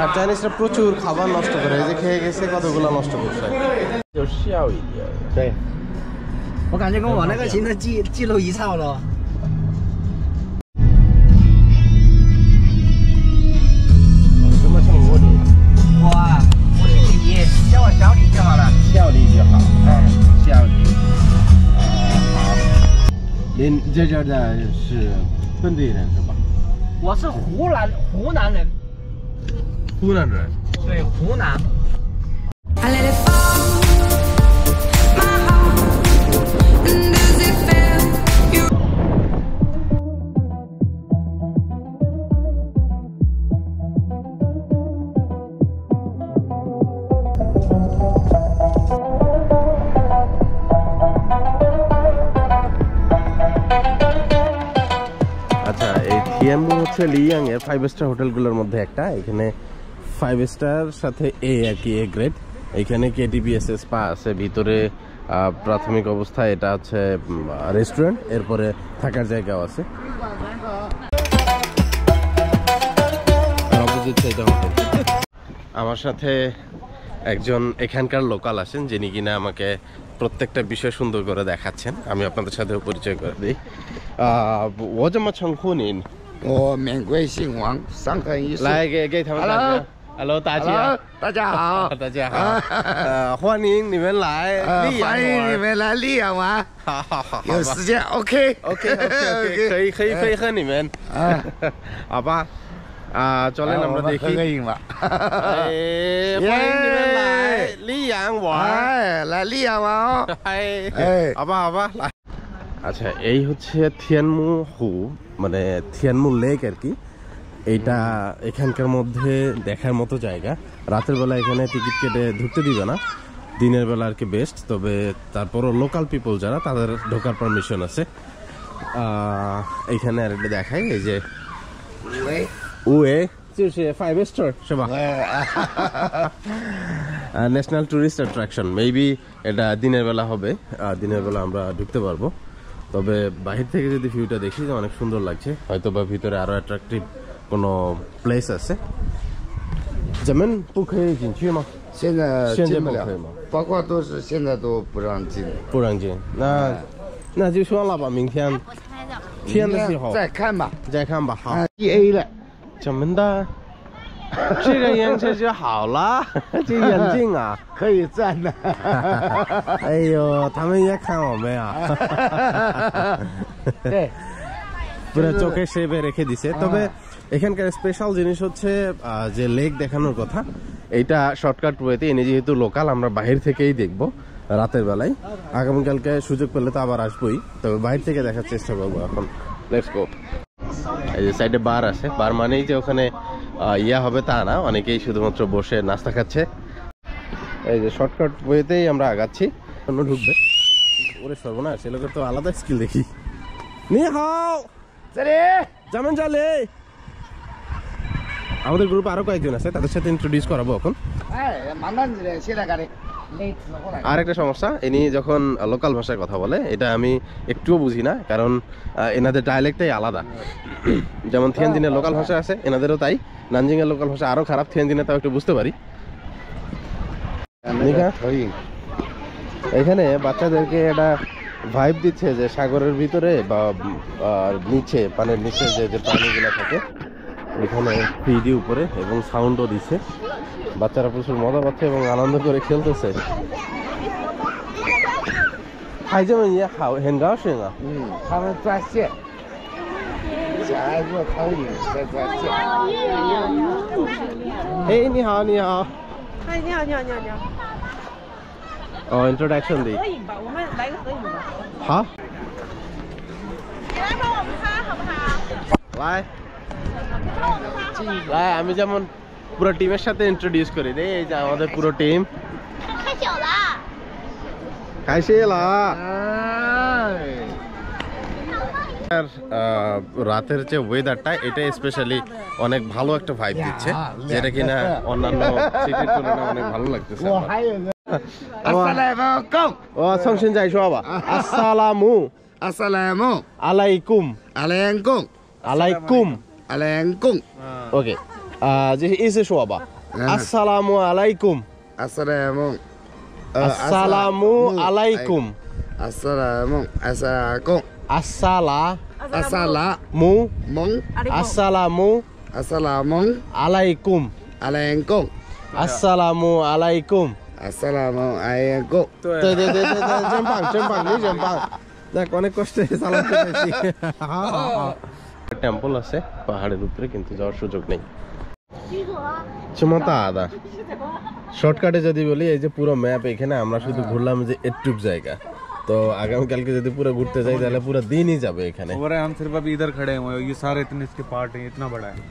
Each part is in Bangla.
আর চাইনিজরা প্রচুর খাবার নষ্ট করে, এই যে খেয়ে গেছে কতগুলো নষ্ট করছে।就笑一点。对，我感觉跟我那个行程记录仪差不多。什么称呼你？我是李，叫我小李就好了。笑李就好，笑李。好。您这边的是本地人是吧？我是湖南人。湖南人。对，湖南。I let it fall, my heart, and does it feel you? আচ্ছা, এই থিয়ামু হচ্ছে লিয়াং এর 5 স্টার হোটেলগুলোর মধ্যে একটা। এখানে 5 স্টার সাথে এ আর কি, এ গ্রেড। এখানে কেটিপিএস স্পা আছে ভিতরে। প্রাথমিক অবস্থায় এটা হচ্ছে রেস্টুরেন্ট, এরপরে থাকার জায়গাও আছে। আমার সাথে একজন এখানকার লোকাল আছেন, যিনি কিনা আমাকে প্রত্যেকটা বিষয় সুন্দর করে দেখাচ্ছেন। আমি আপনাদের সাথে পরিচয় করে দিই।我怎么称呼您？我免贵姓王，上河一岁。来给他们打个 Hello， 大家，大家好，大家好，欢迎你们来溧阳玩，欢迎你们来溧阳玩。好，有时间 OK， 可以配合你们，好吧？চলেন আমরা দেখি।欢迎你们来溧阳玩，来溧阳玩哦。好吧，来。আচ্ছা, এই হচ্ছে থিয়ানমু হু, মানে থিয়ানমু লেক আর কি। এইটা এখানকার মধ্যে দেখার মতো জায়গা। রাতের বেলা এখানে টিকিট কেটে ঢুকতে দিবে না, দিনের বেলা আর কি বেস্ট। তবে তারপরও লোকাল পিপল যারা, তাদের ঢোকার পারমিশন আছে। এইখানে আর একটা দেখাই, এই যে উয়ে 就是5 স্টার是吧? National tourist attraction. মেবি এটা দিনের বেলা হবে, দিনের বেলা আমরা ঢুকতে পারবো। তবে বাহির থেকে যদি ভিউটা দেখি, অনেক সুন্দর লাগছে। হয়তো বা ভিতরে আরো অ্যাট্রাকটিভ কোনো প্লেস আছে। যেমন不可以进去吗？现在进不了可以吗？包括都是现在都不让进。不让进，那就算了吧，明天天的时候再看吧，再看吧。好，EA 了，怎么的？这个颜色就好了，这眼镜啊，可以站的。哎呦，他们也看我们啊。对，পুরো চোখে শেপে রেখে দিছে। তবে এখানকার স্পেশাল জিনিস হচ্ছে যে লেক দেখানোর কথা, এইটা শর্টকাট ওয়েতে এনে যেহেতু লোকাল, আমরা বাহির থেকেই দেখবো রাতের বেলায়। আগামীকালকে সুযোগ পেলে তো আবার আসবোই, তবে বাহির থেকে দেখার চেষ্টা করবো এখন। Let's go. এই যে সাইডে বার আছে, বার মানেই যে ওখানে ইয়া হবে তা না, অনেকেই শুধুমাত্র বসে নাস্তা খাচ্ছে। এই যে শর্টকাট ওয়েতেই আমরা আগাচ্ছি। অন্য ঢুকবে, ওরে সর্বনাশ, সে লোকের তো আলাদা স্কিল দেখি। নি হাও, যেমন চলে। আমাদের গ্রুপে আরো কয়েকজন আছে, তাদের সাথে ইন্ট্রোডিউস করাবো এখন। আর একটা সমস্যা, ইনি যখন লোকাল ভাষায় কথা বলে, এটা আমি একটুও বুঝি না, কারণ এনাদের ডায়ালেক্টটাই আলাদা। যেমন থিয়ানজিনের লোকাল ভাষা আছে, এনাদেরও তাই। নানজিংয়ের লোকাল ভাষা আরো খারাপ, থিয়ানজিনে তাও একটু বুঝতে পারি। এখানে বাচ্চাদেরকে এটা ভাইব দিচ্ছে যে সাগরের ভিতরে বা নিচে, পানির নিচে যে প্রাণীগুলো থাকে, এখানে 3D উপরে, এবং সাউন্ডও দিচ্ছে। বাচ্চারা প্রচুর মজা পাচ্ছে এবং আনন্দ করে খেলতেছে।孩子们也好，很高兴啊。他们抓线，小孩子投影在抓线。哎，你好，你好。嗨，你好，你好，你好，你好。哦 ，introduction 的。合影吧，我们来个合影吧。好。你来帮我们拍好不好？来。来，আমি যেমন পুরো টিমের সাথে ইন্ট্রোডিউস করি দেই। এই যে আমাদের পুরো টিম।开酒了。开始了。রাতের যে ওয়েদারটা, এটা স্পেশালি অনেক ভালো একটা ভাইব দিচ্ছে, যেটা কিনা অন্যান্য সিটির তুলনায় অনেক ভালো লাগতেছে। ও সংশন যাই সবা। আসসালামু আলাইকুম। আলাইকুম। আলাইকুম 阿联贡， OK， 这意思说吧。阿萨拉姆阿莱贡， 阿萨拉蒙， 阿萨拉姆阿莱贡， 阿萨拉蒙，阿萨拉贡， 阿萨拉阿萨拉姆蒙，阿萨拉姆阿萨拉蒙，阿莱贡， 阿联贡， 阿萨拉姆阿莱贡。 阿萨拉蒙阿联贡。对，真棒，真棒，你真棒。দেখ অনেক কষ্টে সালাম পেয়েছি টেম্পল আছে পাহাড়ের উপরে কিন্তু যাওয়ার সুযোগ নেই চমৎকার শর্টকাটে যদি বলি এই যে পুরো ম্যাপ এখানে আমরা শুধু ঘুরলাম যে এটুক জায়গা তো আগামী কালকে যদি পুরো ঘুরতে যাই তাহলে পুরো দিনই যাবে এখানে और हम सिर्फ अभी इधर खड़े हैं ये सारे इतने इसके पार्ट हैं इतना बड़ा है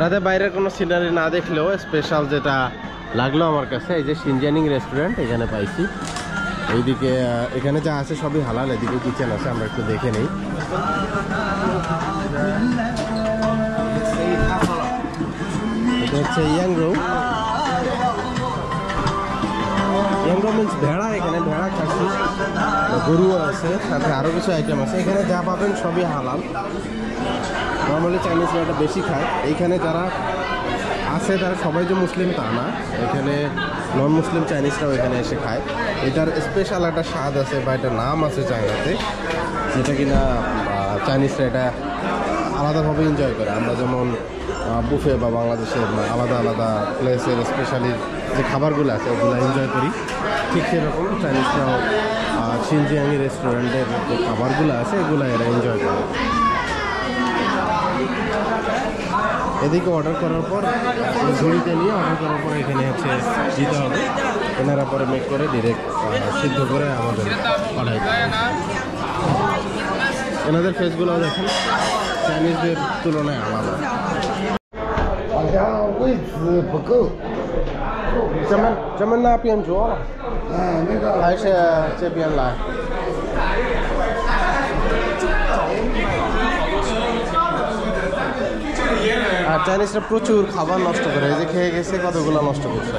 রাতে বাইরের কোনো সিনারি না দেখলেও স্পেশাল যেটা লাগলো আমার কাছে এই যে শিনজানিং রেস্টুরেন্ট এখানে পাইছি এইদিকে এখানে যা আছে সবই হালাল এদিকে কিচেন আছে আমরা একটু দেখে নেই এটা হচ্ছে ইয়াংরো মিন্স ভেড়া এখানে ভেড়া খাসি গরু আছে সাথে আরো কিছু আইটেম আছে এখানে যা পাবেন সবই হালাল নর্মালি চাইনিজরা এটা বেশি খায় এইখানে যারা আছে তারা সবাই যে মুসলিম তা না এখানে নন মুসলিম চাইনিজরাও এখানে এসে খায় এটার স্পেশাল একটা স্বাদ আছে বা একটা নাম আছে চাইনাতে যেটা কিনা চাইনিজরা এটা আলাদাভাবে এনজয় করে আমরা যেমন বুফে বা বাংলাদেশের আলাদা আলাদা প্লেসের স্পেশালি যে খাবারগুলো আছে ওগুলো এনজয় করি ঠিক সেরকম চাইনিজরাও শিনজিয়াংই রেস্টুরেন্টের যে খাবারগুলো আছে এগুলো এরা এনজয় করে এদিকে অর্ডার করার পর ঝুড়িতে নিয়ে অর্ডার করার পর এখানে হচ্ছে দিতে হবে এনারা পরে মেক করে ডিরেক্ট সিদ্ধ করে আমাদের পাঠাই এনাদের ফেসগুলো দেখেন চাইনিজদের তুলনায় আলাদা 好像位置不够。咱们那边桌了那个还是这边来আর চাইনিজরা প্রচুর খাবার নষ্ট করে এই যে খেয়ে গেছে কতগুলো নষ্ট করছে